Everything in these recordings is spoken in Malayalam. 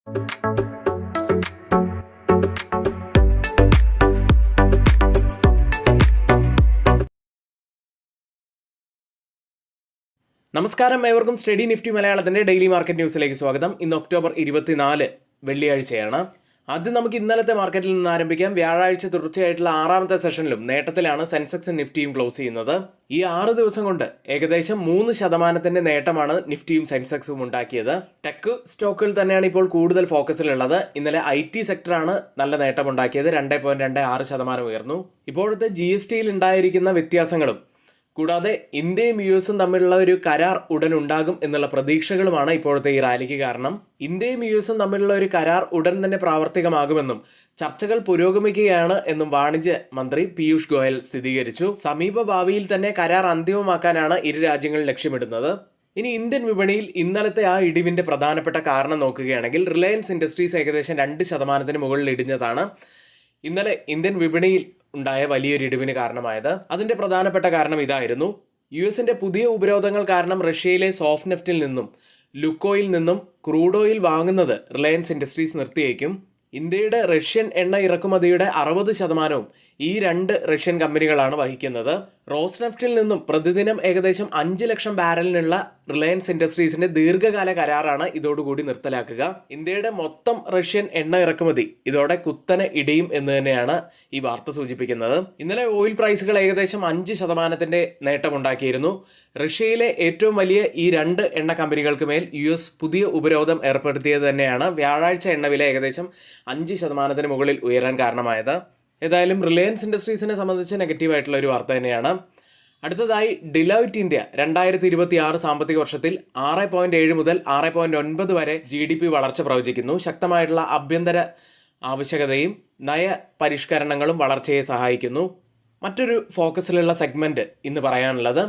നമസ്കാരം, ഏവർക്കും സ്റ്റഡി നിഫ്റ്റി മലയാളത്തിൻ്റെ ഡെയിലി മാർക്കറ്റ് ന്യൂസിലേക്ക് സ്വാഗതം. ഇന്ന് ഒക്ടോബർ 24 വെള്ളിയാഴ്ചയാണ്. ആദ്യം നമുക്ക് ഇന്നലത്തെ മാർക്കറ്റിൽ നിന്ന് ആരംഭിക്കാം. വ്യാഴാഴ്ച തുടർച്ചയായിട്ടുള്ള 6ാമത്തെ സെഷനിലും നേട്ടത്തിലാണ് സെൻസെക്സും നിഫ്റ്റിയും ക്ലോസ് ചെയ്യുന്നത്. ഈ 6 ദിവസം കൊണ്ട് ഏകദേശം 3% നേട്ടമാണ് നിഫ്റ്റിയും സെൻസെക്സും ഉണ്ടാക്കിയത്. ടെക് സ്റ്റോക്കുകൾ തന്നെയാണ് ഇപ്പോൾ കൂടുതൽ ഫോക്കസിലുള്ളത്. ഇന്നലെ IT സെക്ടറാണ് നല്ല നേട്ടമുണ്ടാക്കിയത്. 2.26% ഉയർന്നു. ഇപ്പോഴത്തെ GSTയിൽ ഉണ്ടായിരിക്കുന്ന വ്യത്യാസങ്ങളും കൂടാതെ ഇന്ത്യയും US തമ്മിലുള്ള ഒരു കരാർ ഉടൻ ഉണ്ടാകും എന്നുള്ള പ്രതീക്ഷകളുമാണ് ഇപ്പോഴത്തെ ഈ റാലിക്ക് കാരണം. ഇന്ത്യയും US തമ്മിലുള്ള ഒരു കരാർ ഉടൻ തന്നെ പ്രാവർത്തികമാകുമെന്നും ചർച്ചകൾ പുരോഗമിക്കുകയാണ് എന്നും വാണിജ്യ മന്ത്രി പീയൂഷ് ഗോയൽ സ്ഥിരീകരിച്ചു. സമീപ ഭാവിയിൽ തന്നെ കരാർ അന്തിമമാക്കാനാണ് ഇരു രാജ്യങ്ങളും ലക്ഷ്യമിടുന്നത്. ഇനി ഇന്ത്യൻ വിപണിയിൽ ഇന്നലത്തെ ആ ഇടിവിന്റെ പ്രധാനപ്പെട്ട കാരണം നോക്കുകയാണെങ്കിൽ റിലയൻസ് ഇൻഡസ്ട്രീസ് ഏകദേശം 2% മുകളിൽ ഇടിഞ്ഞതാണ് ഇന്നലെ ഇന്ത്യൻ വിപണിയിൽ ഉണ്ടായ വലിയൊരു ഇടിവിന് കാരണമായത്. അതിന്റെ പ്രധാനപ്പെട്ട കാരണം ഇതായിരുന്നു. US പുതിയ ഉപരോധങ്ങൾ കാരണം റഷ്യയിലെ സോഫ്റ്റ് നെഫ്റ്റിൽ നിന്നും ലുക്കോയിൽ നിന്നും ക്രൂഡ് ഓയിൽ വാങ്ങുന്നത് റിലയൻസ് ഇൻഡസ്ട്രീസ് നിർത്തിയേക്കും. ഇന്ത്യയുടെ റഷ്യൻ എണ്ണ ഇറക്കുമതിയുടെ 60% ഈ 2 റഷ്യൻ കമ്പനികളാണ് വഹിക്കുന്നത്. റോസ് നെഫ്റ്റിൽ നിന്നും പ്രതിദിനം ഏകദേശം 5 ലക്ഷം ബാരലിനുള്ള റിലയൻസ് ഇൻഡസ്ട്രീസിന്റെ ദീർഘകാല കരാറാണ് ഇതോടുകൂടി നിർത്തലാക്കുക. ഇന്ത്യയുടെ മൊത്തം റഷ്യൻ എണ്ണ ഇറക്കുമതി ഇതോടെ കുത്തനെ ഇടിയും എന്ന് തന്നെയാണ് ഈ വാർത്ത സൂചിപ്പിക്കുന്നത്. ഇന്നലെ ഓയിൽ പ്രൈസുകൾ ഏകദേശം 5% നേട്ടമുണ്ടാക്കിയിരുന്നു. റഷ്യയിലെ ഏറ്റവും വലിയ ഈ 2 എണ്ണ കമ്പനികൾക്ക് മേൽ US പുതിയ ഉപരോധം ഏർപ്പെടുത്തിയത് തന്നെയാണ് വ്യാഴാഴ്ച എണ്ണവില ഏകദേശം 5% മുകളിൽ ഉയരാൻ കാരണമായത്. ഏതായാലും റിലയൻസ് ഇൻഡസ്ട്രീസിനെ സംബന്ധിച്ച് നെഗറ്റീവായിട്ടുള്ള ഒരു വാർത്ത തന്നെയാണ്. അടുത്തതായി ഡിലോയ്റ്റ് ഇന്ത്യ 2026 സാമ്പത്തിക വർഷത്തിൽ 6.7 മുതൽ 6.9 വരെ GDP വളർച്ച പ്രവചിക്കുന്നു. ശക്തമായിട്ടുള്ള ആഭ്യന്തര ആവശ്യകതയും നയ പരിഷ്കരണങ്ങളും വളർച്ചയെ സഹായിക്കുന്നു. മറ്റൊരു ഫോക്കസിലുള്ള സെഗ്മെന്റ് ഇന്ന് പറയാനുള്ളത്,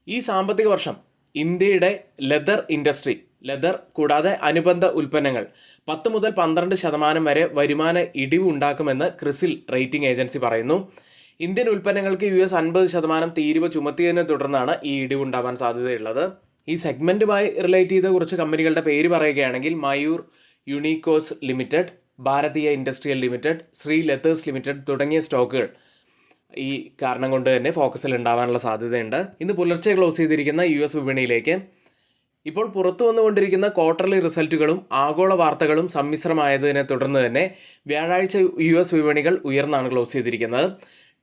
ഈ സാമ്പത്തിക വർഷം ഇന്ത്യയുടെ ലെതർ ഇൻഡസ്ട്രി, ലെതർ കൂടാതെ അനുബന്ധ ഉൽപ്പന്നങ്ങൾ 10 മുതൽ 12% വരെ വരുമാന ഇടിവ് ഉണ്ടാക്കുമെന്ന് ക്രിസിൽ റേറ്റിംഗ് ഏജൻസി പറയുന്നു. ഇന്ത്യൻ ഉൽപ്പന്നങ്ങൾക്ക് US 50% തീരുവ ചുമത്തിയതിനെ തുടർന്നാണ് ഈ ഇടിവുണ്ടാവാൻ സാധ്യതയുള്ളത്. ഈ സെഗ്മെന്റുമായി റിലേറ്റ് ചെയ്ത കുറച്ച് കമ്പനികളുടെ പേര് പറയുകയാണെങ്കിൽ മയൂർ യൂണിക്കോസ് ലിമിറ്റഡ്, ഭാരതീയ industrial limited, Shri leathers limited തുടങ്ങിയ സ്റ്റോക്കുകൾ ഈ കാരണം കൊണ്ട് തന്നെ ഫോക്കസിൽ ഉണ്ടാവാനുള്ള സാധ്യതയുണ്ട്. ഇന്ന് പുലർച്ചെ ക്ലോസ് ചെയ്തിരിക്കുന്ന US വിപണിയിലേക്ക് ഇപ്പോൾ പുറത്തു വന്നുകൊണ്ടിരിക്കുന്ന ക്വാർട്ടർലി റിസൾട്ടുകളും ആഗോള വാർത്തകളും സമ്മിശ്രമായതിനെ തുടർന്ന് തന്നെ വ്യാഴാഴ്ച US വിപണികൾ ഉയർന്നാണ് ക്ലോസ് ചെയ്തിരിക്കുന്നത്.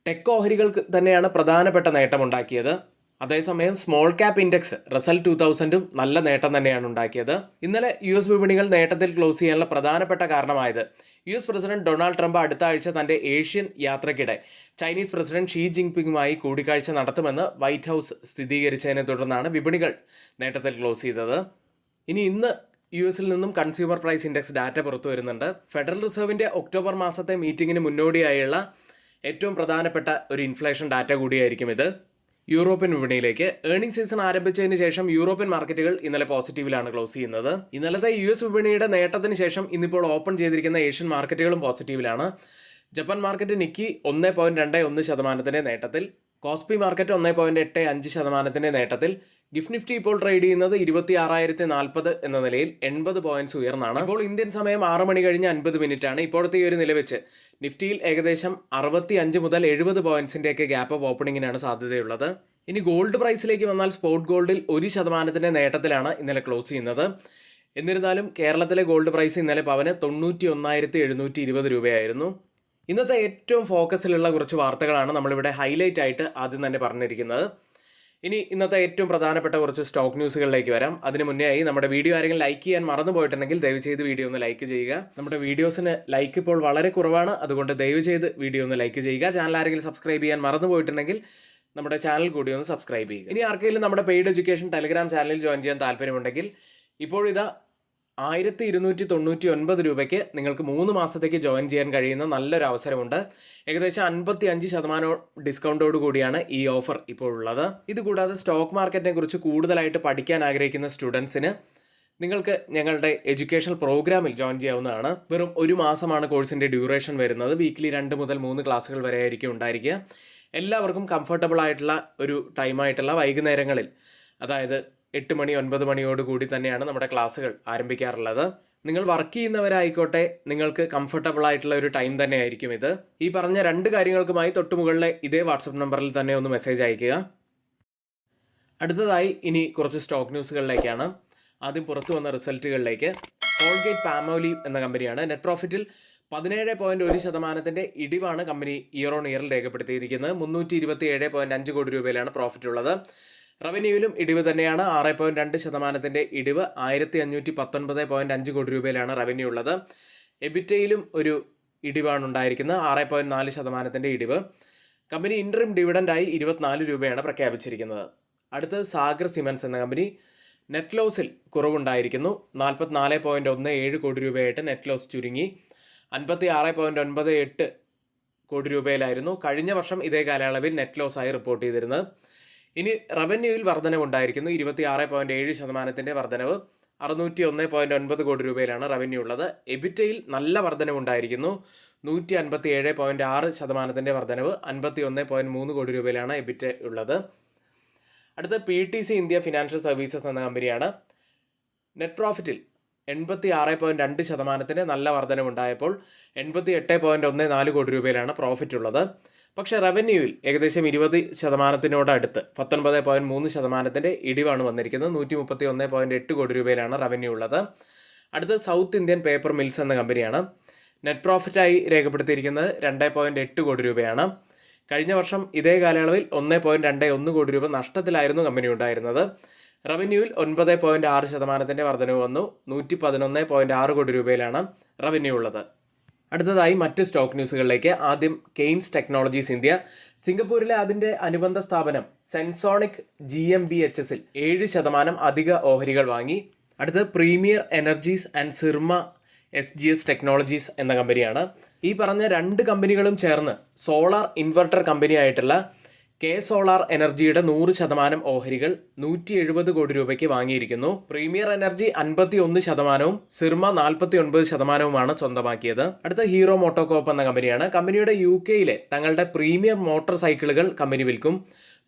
ടെക് ഓഹരികൾക്ക് തന്നെയാണ് പ്രധാനപ്പെട്ട നേട്ടമുണ്ടാക്കിയത്. അതേസമയം സ്മോൾ ക്യാപ് ഇൻഡെക്സ് റസൽ 2000 നല്ല നേട്ടം തന്നെയാണ് ഉണ്ടാക്കിയത്. ഇന്നലെ US വിപണികൾ നേട്ടത്തിൽ ക്ലോസ് ചെയ്യാനുള്ള പ്രധാനപ്പെട്ട കാരണമായത് US പ്രസിഡന്റ് ഡൊണാൾഡ് ട്രംപ് അടുത്ത ആഴ്ച തന്റെ ഏഷ്യൻ യാത്രയ്ക്കിടെ ചൈനീസ് പ്രസിഡന്റ് ഷീ ജിൻപിങ്ങുമായി കൂടിക്കാഴ്ച നടത്തുമെന്ന് വൈറ്റ് ഹൗസ് സ്ഥിരീകരിച്ചതിനെ തുടർന്നാണ് വിപണികൾ നേട്ടത്തിൽ ക്ലോസ് ചെയ്തത്. ഇന്ന് US നിന്നും കൺസ്യൂമർ പ്രൈസ് ഇൻഡെക്സ് ഡാറ്റ പുറത്തു വരുന്നുണ്ട്. ഫെഡറൽ റിസർവിന്റെ ഒക്ടോബർ മാസത്തെ മീറ്റിംഗിന് മുന്നോടിയായുള്ള ഏറ്റവും പ്രധാനപ്പെട്ട ഒരു ഇൻഫ്ലേഷൻ ഡാറ്റ കൂടിയായിരിക്കും ഇത്. യൂറോപ്യൻ വിപണിയിലേക്ക് ഏർണിംഗ് സീസൺ ആരംഭിച്ചതിന് ശേഷം യൂറോപ്യൻ മാർക്കറ്റുകൾ ഇന്നലെ പോസിറ്റീവിലാണ് ക്ലോസ് ചെയ്യുന്നത്. ഇന്നലത്തെ US വിപണിയുടെ നേട്ടത്തിന് ശേഷം ഇന്നിപ്പോൾ ഓപ്പൺ ചെയ്തിരിക്കുന്ന ഏഷ്യൻ മാർക്കറ്റുകളും പോസിറ്റീവിലാണ്. ജപ്പാൻ മാർക്കറ്റ് നിക്കി 1.21% നേട്ടത്തിൽ, കോസ്പി മാർക്കറ്റ് 1.85% നേട്ടത്തിൽ, ഗിഫ്റ്റ് നിഫ്റ്റി ഇപ്പോൾ ട്രേഡ് ചെയ്യുന്നത് 26,040 എന്ന നിലയിൽ 80 പോയിന്റ്സ് ഉയർന്നാണ്. ഇപ്പോൾ ഇന്ത്യൻ സമയം 6 മണി കഴിഞ്ഞ് 50 മിനിറ്റ് ആണ്. ഇപ്പോഴത്തെ ഈ ഒരു നില വെച്ച് നിഫ്റ്റിയിൽ ഏകദേശം 65 മുതൽ 70 പോയിന്റ്സിന്റെയൊക്കെ ഗ്യാപ്പ് ഓഫ് ഓപ്പണിങ്ങിനാണ് സാധ്യതയുള്ളത്. ഇനി ഗോൾഡ് പ്രൈസിലേക്ക് വന്നാൽ സ്പോട്ട് ഗോൾഡിൽ 1% നേട്ടത്തിലാണ് ഇന്നലെ ക്ലോസ് ചെയ്യുന്നത്. എന്നിരുന്നാലും കേരളത്തിലെ ഗോൾഡ് പ്രൈസ് ഇന്നലെ പവന് 91,720 രൂപയായിരുന്നു. ഇന്നത്തെ ഏറ്റവും ഫോക്കസിലുള്ള കുറച്ച് വാർത്തകളാണ് നമ്മളിവിടെ ഹൈലൈറ്റ് ആയിട്ട് ആദ്യം തന്നെ പറഞ്ഞിരിക്കുന്നത്. ഇന്നത്തെ ഏറ്റവും പ്രധാനപ്പെട്ട കുറച്ച് സ്റ്റോക്ക് ന്യൂസുകളിലേക്ക് വരാം. അതിന് മുന്നേ ആയി നമ്മുടെ വീഡിയോ ആരെങ്കിലും ലൈക്ക് ചെയ്യാൻ മറന്നു പോയിട്ടുണ്ടെങ്കിൽ ദയവ് ചെയ്ത് വീഡിയോ ഒന്ന് ലൈക്ക് ചെയ്യുക. നമ്മുടെ വീഡിയോസിന് ലൈക്ക് ഇപ്പോൾ വളരെ കുറവാണ്, അതുകൊണ്ട് ദയവ് ചെയ്ത് വീഡിയോ ഒന്ന് ലൈക്ക് ചെയ്യുക. ചാനൽ ആരെങ്കിലും സബ്സ്ക്രൈബ് ചെയ്യാൻ മറന്നു പോയിട്ടുണ്ടെങ്കിൽ നമ്മുടെ ചാനൽ കൂടി ഒന്ന് സബ്സ്ക്രൈബ് ചെയ്യുക. ഇനി ആർക്കെങ്കിലും നമ്മുടെ പെയ്ഡ് എഡ്യൂക്കേഷൻ ടെലഗ്രാം ചാനലിൽ ജോയിൻ ചെയ്യാൻ താല്പര്യമുണ്ടെങ്കിൽ ഇപ്പോഴിതാ 1,299 രൂപയ്ക്ക് നിങ്ങൾക്ക് 3 മാസത്തേക്ക് ജോയിൻ ചെയ്യാൻ കഴിയുന്ന നല്ലൊരു അവസരമുണ്ട്. ഏകദേശം 55% ഡിസ്കൗണ്ടോട് കൂടിയാണ് ഈ ഓഫർ ഇപ്പോൾ ഉള്ളത്. ഇതുകൂടാതെ സ്റ്റോക്ക് മാർക്കറ്റിനെ കുറിച്ച് കൂടുതലായിട്ട് പഠിക്കാൻ ആഗ്രഹിക്കുന്ന സ്റ്റുഡൻസിന് നിങ്ങൾക്ക് ഞങ്ങളുടെ എഡ്യൂക്കേഷണൽ പ്രോഗ്രാമിൽ ജോയിൻ ചെയ്യാവുന്നതാണ്. വെറും 1 മാസമാണ് കോഴ്സിൻ്റെ ഡ്യൂറേഷൻ വരുന്നത്. വീക്കിലി 2 മുതൽ 3 ക്ലാസ്സുകൾ വരെ ആയിരിക്കും ഉണ്ടായിരിക്കുക. എല്ലാവർക്കും കംഫർട്ടബിൾ ആയിട്ടുള്ള ഒരു ടൈമായിട്ടുള്ള വൈകുന്നേരങ്ങളിൽ, അതായത് 8 മണി 9 മണിയോട് കൂടി തന്നെയാണ് നമ്മുടെ ക്ലാസ്സുകൾ ആരംഭിക്കാറുള്ളത്. നിങ്ങൾ വർക്ക് ചെയ്യുന്നവരായിക്കോട്ടെ, നിങ്ങൾക്ക് കംഫർട്ടബിൾ ആയിട്ടുള്ള ഒരു ടൈം തന്നെ ആയിരിക്കും ഇത്. ഈ പറഞ്ഞ 2 കാര്യങ്ങൾക്കുമായി തൊട്ട് മുകളിലെ ഇതേ വാട്സപ്പ് നമ്പറിൽ തന്നെ ഒന്ന് മെസ്സേജ് അയയ്ക്കുക. അടുത്തതായി ഇനി കുറച്ച് സ്റ്റോക്ക് ന്യൂസുകളിലേക്കാണ്. ആദ്യം പുറത്തു വന്ന റിസൾട്ടുകളിലേക്ക്. കോൾഗേറ്റ് പാമോലീവ് എന്ന കമ്പനിയാണ്. നെറ്റ് പ്രോഫിറ്റിൽ 17.1% ഇടിവാണ് കമ്പനി ഇയർ ഓൺ ഇയറിൽ രേഖപ്പെടുത്തിയിരിക്കുന്നത്. 327.5 കോടി രൂപയിലാണ് പ്രോഫിറ്റ് ഉള്ളത്. റവന്യൂവിലും ഇടിവ് തന്നെയാണ്. 6.2% ഇടിവ്, 1519.5 കോടി രൂപയിലാണ് റവന്യൂ ഉള്ളത്. എബിറ്റയിലും ഒരു ഇടിവാണ് ഉണ്ടായിരിക്കുന്നത്, 6.4% ഇടിവ്. കമ്പനി ഇൻട്രിം ഡിവിഡൻഡായി 24 രൂപയാണ് പ്രഖ്യാപിച്ചിരിക്കുന്നത്. അടുത്തത് സാഗർ സിമൻസ് എന്ന കമ്പനി. നെറ്റ് ലോസിൽ കുറവുണ്ടായിരിക്കുന്നു. 44.17 കോടി രൂപയായിട്ട് നെറ്റ് ലോസ് ചുരുങ്ങി. 56.98 കോടി രൂപയിലായിരുന്നു കഴിഞ്ഞ വർഷം ഇതേ കാലയളവിൽ നെറ്റ് ലോസ് ആയി റിപ്പോർട്ട് ചെയ്തിരുന്നത്. ഇനി റവന്യൂവിൽ വർധനവുണ്ടായിരിക്കുന്നു. 26.7% വർധനവ്, 601.9 കോടി രൂപയിലാണ് റവന്യൂ ഉള്ളത്. എബിറ്റയിൽ നല്ല വർധനവുണ്ടായിരിക്കുന്നു. 157.6% വർധനവ്, 51.3 കോടി രൂപയിലാണ് എബിറ്റ ഉള്ളത്. അടുത്ത PTC ഇന്ത്യ ഫിനാൻഷ്യൽ സർവീസസ് എന്ന കമ്പനിയാണ്. നെറ്റ് പ്രോഫിറ്റിൽ 86.2% നല്ല വർധനവുണ്ടായപ്പോൾ 88.14 കോടി രൂപയിലാണ് പ്രോഫിറ്റ് ഉള്ളത്. പക്ഷേ റവന്യൂവിൽ ഏകദേശം 20%-നോടടുത്ത് 19.3% ഇടിവാണ് വന്നിരിക്കുന്നത്. 131.8 കോടി രൂപയിലാണ് റവന്യൂ ഉള്ളത്. അടുത്ത സൗത്ത് ഇന്ത്യൻ പേപ്പർ മിൽസ് എന്ന കമ്പനിയാണ്. നെറ്റ് പ്രോഫിറ്റായി രേഖപ്പെടുത്തിയിരിക്കുന്നത് 2.8 കോടി രൂപയാണ്. കഴിഞ്ഞ വർഷം ഇതേ കാലയളവിൽ 1.21 കോടി രൂപ നഷ്ടത്തിലായിരുന്നു കമ്പനി ഉണ്ടായിരുന്നത്. റവന്യൂവിൽ 9.6% വർധനവ് വന്നു. 111.6 കോടി രൂപയിലാണ് റവന്യൂ ഉള്ളത്. അടുത്തതായി മറ്റ് സ്റ്റോക്ക് ന്യൂസുകളിലേക്ക്. ആദ്യം കെയ്ൻസ് ടെക്നോളജീസ് ഇന്ത്യ. സിംഗപ്പൂരിലെ അതിൻ്റെ അനുബന്ധ സ്ഥാപനം സെൻസോണിക് GmbHൽ 7% അധിക ഓഹരികൾ വാങ്ങി. അടുത്തത് premier energies and Syrma SGS technologies എന്ന കമ്പനിയാണ്. ഈ പറഞ്ഞ 2 കമ്പനികളും ചേർന്ന് സോളാർ ഇൻവെർട്ടർ കമ്പനിയായിട്ടുള്ള കെ സോളാർ എനർജിയുടെ 100% ഓഹരികൾ 170 കോടി രൂപയ്ക്ക് വാങ്ങിയിരിക്കുന്നു. പ്രീമിയർ എനർജി 51%, സിർമ 49%മാണ് സ്വന്തമാക്കിയത്. അടുത്ത ഹീറോ മോട്ടോകോപ്പ് എന്ന കമ്പനിയാണ്. കമ്പനിയുടെ UK-യിലെ തങ്ങളുടെ പ്രീമിയം മോട്ടോർ സൈക്കിളുകൾ കമ്പനി വിൽക്കും.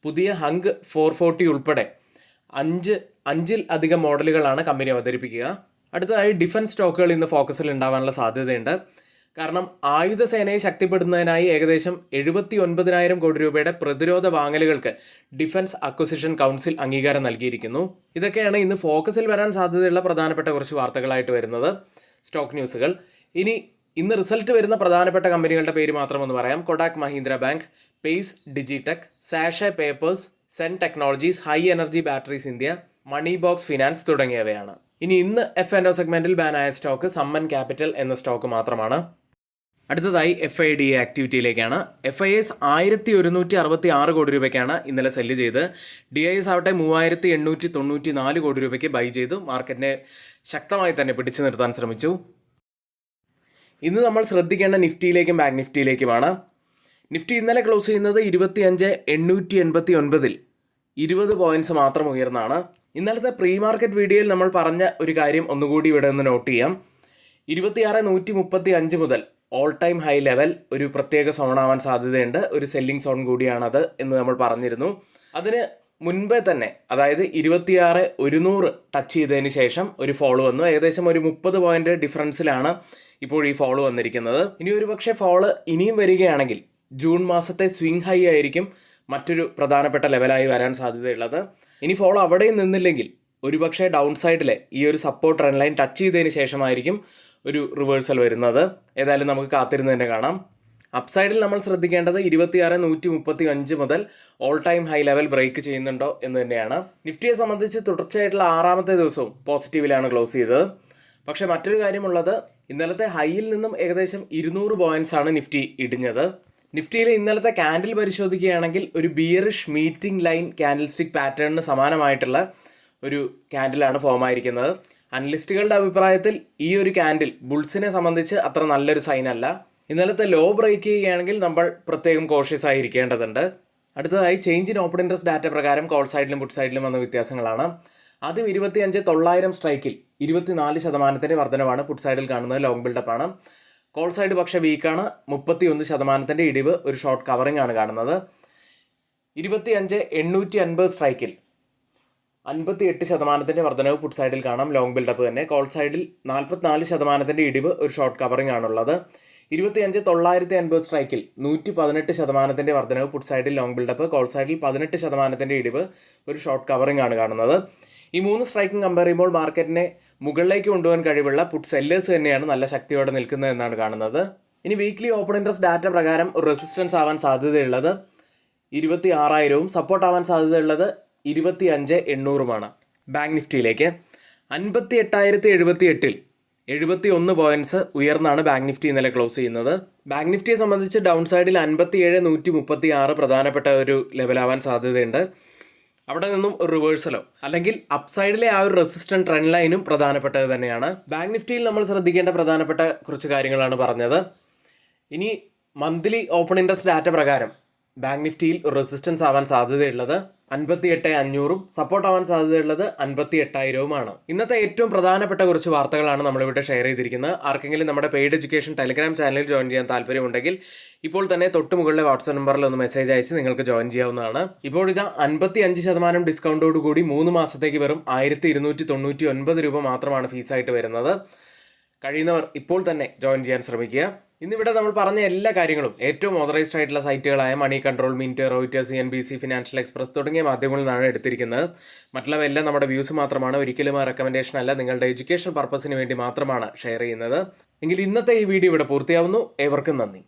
പുതിയ ഹങ്ക് 440 ഉൾപ്പെടെ 5 അധികം മോഡലുകളാണ് കമ്പനി അവതരിപ്പിക്കുക. അടുത്തതായി ഡിഫൻസ് സ്റ്റോക്കുകൾ ഇന്ന് ഫോക്കസിൽ ഉണ്ടാവാനുള്ള സാധ്യതയുണ്ട്. കാരണം ആയുധ സേനയെ ശക്തിപ്പെടുത്തുന്നതിനായി ഏകദേശം 79,000 കോടി രൂപയുടെ പ്രതിരോധ വാങ്ങലുകൾക്ക് ഡിഫൻസ് അക്വസിഷൻ കൗൺസിൽ അംഗീകാരം നൽകിയിരിക്കുന്നു. ഇതൊക്കെയാണ് ഇന്ന് ഫോക്കസിൽ വരാൻ സാധ്യതയുള്ള പ്രധാനപ്പെട്ട കുറച്ച് വാർത്തകളായിട്ട് വരുന്നത് സ്റ്റോക്ക് ന്യൂസുകൾ. ഇന്ന് റിസൾട്ട് വരുന്ന പ്രധാനപ്പെട്ട കമ്പനികളുടെ പേര് മാത്രം ഒന്ന് പറയാം. Kodak Mahindra bank, pace Digitek, സാഷെ papers, Zen technologies, high energy batteries India, money box finance തുടങ്ങിയവയാണ്. ഇന്ന് F&O സെഗ്മെന്റിൽ ബാനായ സ്റ്റോക്ക് സമ്മൻ ക്യാപിറ്റൽ എന്ന സ്റ്റോക്ക് മാത്രമാണ്. അടുത്തതായി FIDA ആക്ടിവിറ്റിയിലേക്കാണ്. FIS 1166 കോടി രൂപയ്ക്കാണ് ഇന്നലെ സെല്ല് ചെയ്ത്. DIS ആവട്ടെ 3894 കോടി രൂപയ്ക്ക് ബൈ ചെയ്തു. മാർക്കറ്റിനെ ശക്തമായി തന്നെ പിടിച്ചു നിർത്താൻ ശ്രമിച്ചു. ഇന്ന് നമ്മൾ ശ്രദ്ധിക്കേണ്ട നിഫ്റ്റിയിലേക്കും ബാങ്ക് നിഫ്റ്റിയിലേക്കുമാണ്. നിഫ്റ്റി ഇന്നലെ ക്ലോസ് ചെയ്യുന്നത് 25,889-ൽ 20 പോയിന്റ്സ് മാത്രം ഉയർന്നാണ്. ഇന്നലത്തെ പ്രീ മാർക്കറ്റ് വീഡിയോയിൽ നമ്മൾ പറഞ്ഞ ഒരു കാര്യം ഒന്നുകൂടി ഇവിടെ ഒന്ന് നോട്ട് ചെയ്യാം. 26,135 മുതൽ ഓൾ ടൈം ഹൈ ലെവൽ ഒരു പ്രത്യേക സോൺ ആവാൻ സാധ്യതയുണ്ട്. ഒരു സെല്ലിംഗ് സോൺ കൂടിയാണത് എന്ന് നമ്മൾ പറഞ്ഞിരുന്നു. അതിന് മുൻപേ തന്നെ, അതായത് 26,100 ടച്ച് ചെയ്തതിന് ശേഷം ഒരു ഫോളോ വന്നു. ഏകദേശം ഒരു 30 പോയിന്റ് ഡിഫറൻസിലാണ് ഇപ്പോൾ ഈ ഫോളോ വന്നിരിക്കുന്നത്. ഇനി ഒരു പക്ഷേ ഫോള് ഇനിയും വരികയാണെങ്കിൽ ജൂൺ മാസത്തെ സ്വിംഗ് ഹൈ ആയിരിക്കും മറ്റൊരു പ്രധാനപ്പെട്ട ലെവലായി വരാൻ സാധ്യതയുള്ളത്. ഇനി ഫോളോ അവിടെയും നിന്നില്ലെങ്കിൽ ഒരുപക്ഷെ ഡൗൺ സൈഡിലെ ഈ ഒരു സപ്പോർട്ട് ട്രെൻഡ് ലൈൻ ടച്ച് ചെയ്തതിന് ശേഷമായിരിക്കും ഒരു റിവേഴ്സൽ വരുന്നത്. ഏതായാലും നമുക്ക് കാത്തിരുന്ന് തന്നെ കാണാം. അപ്സൈഡിൽ നമ്മൾ ശ്രദ്ധിക്കേണ്ടത് 26,135 മുതൽ all time high level break ചെയ്യുന്നുണ്ടോ എന്ന് തന്നെയാണ്. നിഫ്റ്റിയെ സംബന്ധിച്ച് തുടർച്ചയായിട്ടുള്ള 6ാമത്തെ ദിവസവും പോസിറ്റീവിലാണ് ക്ലോസ് ചെയ്തത്. പക്ഷേ മറ്റൊരു കാര്യമുള്ളത്, ഇന്നലത്തെ ഹൈയിൽ നിന്നും ഏകദേശം 200 പോയിന്റ്സ് ആണ് നിഫ്റ്റി ഇടിഞ്ഞത്. നിഫ്റ്റിയിലെ ഇന്നലത്തെ ക്യാൻഡിൽ പരിശോധിക്കുകയാണെങ്കിൽ ഒരു bearish meeting line candle stick പാറ്റേണിന് സമാനമായിട്ടുള്ള ഒരു ക്യാൻഡിലാണ് ഫോം ആയിരിക്കുന്നത്. അനലിസ്റ്റുകളുടെ അഭിപ്രായത്തിൽ ഈ ഒരു ക്യാൻഡിൽ ബുൾസിനെ സംബന്ധിച്ച് അത്ര നല്ലൊരു സൈൻ അല്ല. ഇന്നലത്തെ ലോ ബ്രേക്ക് ചെയ്യുകയാണെങ്കിൽ നമ്മൾ പ്രത്യേകം കോഷ്യസ് ആയി ഇരിക്കേണ്ടതുണ്ട്. അടുത്തതായി change in open interest data പ്രകാരം കോൾ സൈഡിലും പുട്ട് സൈഡിലും വന്ന വ്യത്യാസങ്ങളാണ്. ആദ്യം 25,900 സ്ട്രൈക്കിൽ 24% വർധനവാണ് പുട്ട് സൈഡിൽ കാണുന്നത്. ലോങ് ബിൽഡപ്പ് ആണ്. കോൾ സൈഡ് പക്ഷേ വീക്കാണ്. 31% ഇടിവ്, ഒരു ഷോർട്ട് കവറിംഗ് ആണ് കാണുന്നത്. 25,850 സ്ട്രൈക്കിൽ 58% വർധനവ് പുട്ട് സൈഡിൽ കാണാം, ലോങ് ബിൽഡപ്പ് തന്നെ. കോൾ സൈഡിൽ 44% ഇടിവ്, ഒരു ഷോർട്ട് കവറിംഗ് ആണുള്ളത്. 25,950 സ്ട്രൈക്കിൽ 118% വർധനവ് പുട്ട് സൈഡിൽ ലോങ് ബിൽഡപ്പ്, കോൾ സൈഡിൽ 18% ഇടിവ്, ഒരു ഷോർട്ട് കവറിംഗ് ആണ് കാണുന്നത്. ഈ 3 സ്ട്രൈക്കും കമ്പയർ ചെയ്യുമ്പോൾ മാർക്കറ്റിനെ മുകളിലേക്ക് കൊണ്ടുപോകാൻ കഴിവുള്ള പുട്ട് സെല്ലേഴ്സ് തന്നെയാണ് നല്ല ശക്തിയോടെ നിൽക്കുന്നത് എന്നാണ് കാണുന്നത്. ഇനി വീക്ക്ലി ഓപ്പൺ ഇൻട്രസ്റ്റ് ഡാറ്റ പ്രകാരം റെസിസ്റ്റൻസ് ആവാൻ സാധ്യതയുള്ളത് 26,000-ഉം സപ്പോർട്ട് ആവാൻ സാധ്യതയുള്ളത് 25,800-ഉമാണ്. ബാങ്ക് നിഫ്റ്റിയിലേക്ക് 58,078-ൽ 71 പോയിന്റ്സ് ഉയർന്നാണ് ബാങ്ക് നിഫ്റ്റി ഇന്നലെ ക്ലോസ് ചെയ്യുന്നത്. ബാങ്ക് നിഫ്റ്റിയെ സംബന്ധിച്ച് ഡൗൺ സൈഡിൽ 57,136 പ്രധാനപ്പെട്ട ഒരു ലെവലാവാൻ സാധ്യതയുണ്ട്. അവിടെ നിന്നും റിവേഴ്സലോ അല്ലെങ്കിൽ അപ്സൈഡിലെ ആ ഒരു റെസിസ്റ്റന്റ് ട്രെൻഡ് ലൈനും പ്രധാനപ്പെട്ടത് തന്നെയാണ്. ബാങ്ക് നിഫ്റ്റിയിൽ നമ്മൾ ശ്രദ്ധിക്കേണ്ട പ്രധാനപ്പെട്ട കുറച്ച് കാര്യങ്ങളാണ് പറഞ്ഞത്. ഇനി മന്ത്ലി ഓപ്പൺ ഇൻട്രസ്റ്റ് ഡാറ്റ പ്രകാരം ബാങ്ക് നിഫ്റ്റിയിൽ റെസിസ്റ്റൻസ് ആവാൻ സാധ്യതയുള്ളത് 58,500-ഉം സപ്പോർട്ട് ആവാൻ സാധ്യതയുള്ളത് 58,000-ഉമാണ്. ഇന്നത്തെ ഏറ്റവും പ്രധാനപ്പെട്ട കുറച്ച് വാർത്തകളാണ് നമ്മളിവിടെ ഷെയർ ചെയ്തിരിക്കുന്നത്. ആർക്കെങ്കിലും നമ്മുടെ പെയ്ഡ് എഡ്യൂക്കേഷൻ ടെലിഗ്രാം ചാനലിൽ ജോയിൻ ചെയ്യാൻ താല്പര്യമുണ്ടെങ്കിൽ ഇപ്പോൾ തന്നെ തൊട്ട് മുകളിലെ വാട്സ്ആപ്പ് നമ്പറിൽ ഒന്ന് മെസ്സേജ് അയച്ച് നിങ്ങൾക്ക് ജോയിൻ ചെയ്യാവുന്നതാണ്. ഇപ്പോൾ ഇത് 55% ഡിസ്കൗണ്ടോട് കൂടി 3 മാസത്തേക്ക് വെറും 1,299 രൂപ മാത്രമാണ് ഫീസായിട്ട് വരുന്നത്. കഴിയുന്നവർ ഇപ്പോൾ തന്നെ ജോയിൻ ചെയ്യാൻ ശ്രമിക്കുക. ഇന്നിവിടെ നമ്മൾ പറഞ്ഞ എല്ലാ കാര്യങ്ങളും ഏറ്റവും ഓതറൈസ്ഡ് ആയിട്ടുള്ള സൈറ്റുകളായ money control, mint, Reuters, CNBC, financial express തുടങ്ങിയ മാധ്യമങ്ങളിൽ നിന്നാണ് എടുത്തിരിക്കുന്നത്. മറ്റുള്ളവയെല്ലാം നമ്മുടെ വ്യൂസ് മാത്രമാണ്, ഒരിക്കലും ആ റെക്കമെൻഡേഷൻ അല്ല, നിങ്ങളുടെ എഡ്യൂക്കേഷൻ പർപ്പസിന് വേണ്ടി മാത്രമാണ് ഷെയർ ചെയ്യുന്നത്. എങ്കിൽ ഇന്നത്തെ ഈ വീഡിയോ ഇവിടെ പൂർത്തിയാവുന്നു. ഏവർക്കും നന്ദി.